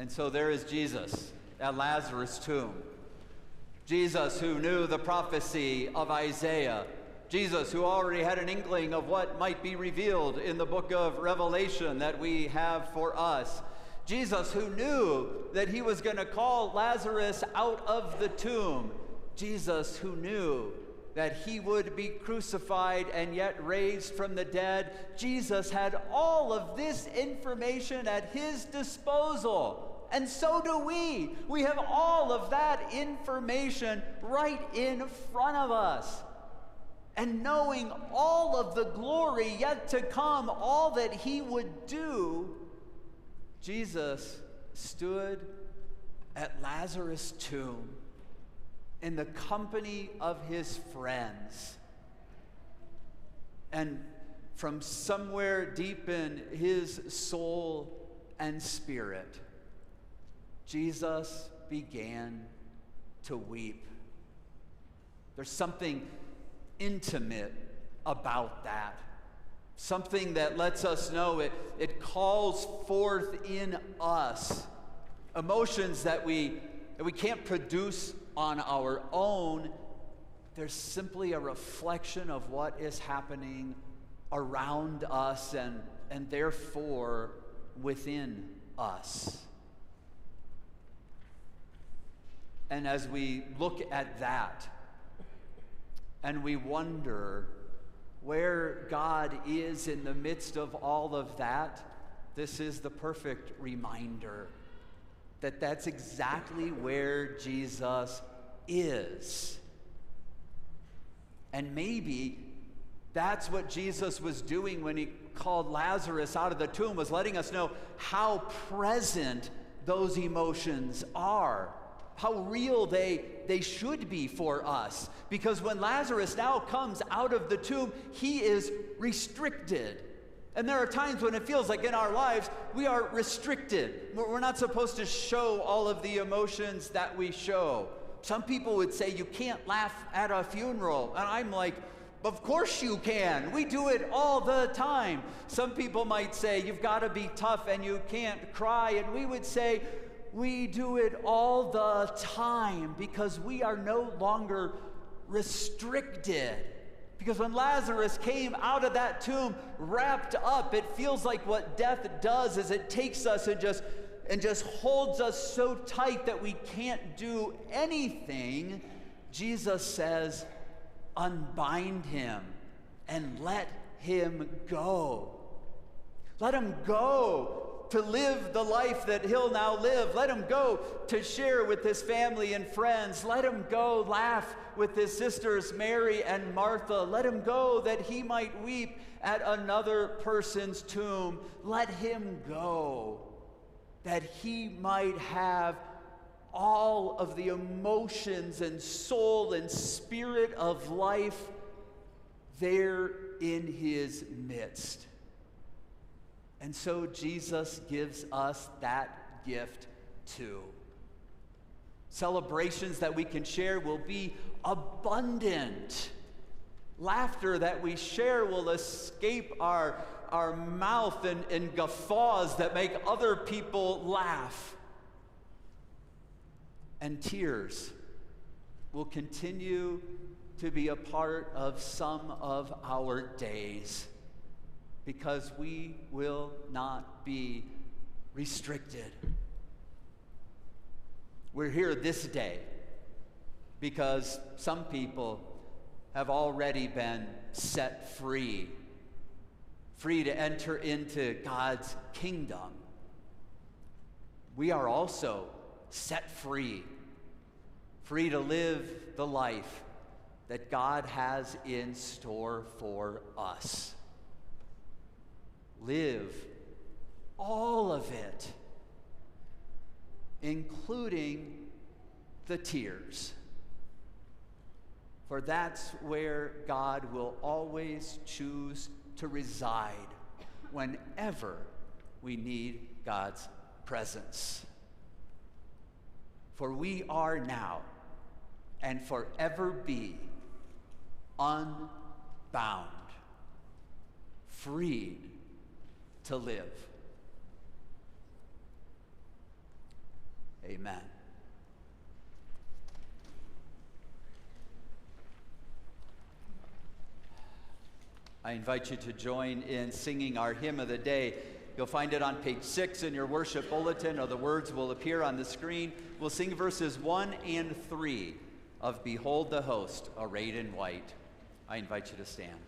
And so there is Jesus at Lazarus' tomb. Jesus who knew the prophecy of Isaiah. Jesus who already had an inkling of what might be revealed in the book of Revelation that we have for us. Jesus who knew that he was going to call Lazarus out of the tomb. Jesus who knew that he would be crucified and yet raised from the dead. Jesus had all of this information at his disposal. And so do we. We have all of that information right in front of us. And knowing all of the glory yet to come, all that he would do, Jesus stood at Lazarus' tomb in the company of his friends. And from somewhere deep in his soul and spirit, Jesus began to weep. There's something intimate about that. Something that lets us know it calls forth in us emotions that we can't produce on our own. There's simply a reflection of what is happening around us and therefore within us. And as we look at that and we wonder where God is in the midst of all of that, this is the perfect reminder that that's exactly where Jesus is. And maybe that's what Jesus was doing when he called Lazarus out of the tomb, was letting us know how present those emotions are, how real they should be for us. Because when Lazarus now comes out of the tomb, he is restricted. And there are times when it feels like in our lives we are restricted. We're not supposed to show all of the emotions that we show. Some people would say you can't laugh at a funeral. And I'm like, of course you can. We do it all the time. Some people might say you've got to be tough and you can't cry. And we would say we do it all the time because we are no longer restricted. Because when Lazarus came out of that tomb wrapped up, it feels like what death does is it takes us and just holds us so tight that we can't do anything. Jesus says, unbind him and let him go. Let him go to live the life that he'll now live. Let him go to share with his family and friends. Let him go laugh with his sisters Mary and Martha. Let him go that he might weep at another person's tomb. Let him go that he might have all of the emotions and soul and spirit of life there in his midst. And so Jesus gives us that gift too. Celebrations that we can share will be abundant. Laughter that we share will escape our mouth and guffaws that make other people laugh. And tears will continue to be a part of some of our days, because we will not be restricted. We're here this day because some people have already been set free to enter into God's kingdom. We are also set free to live the life that God has in store for us. Live all of it, including the tears. For that's where God will always choose to reside whenever we need God's presence. For we are now and forever be unbound, freed to live. Amen. I invite you to join in singing our hymn of the day. You'll find it on page 6 in your worship bulletin, or the words will appear on the screen. We'll sing verses 1 and 3 of Behold the Host, Arrayed in White. I invite you to stand.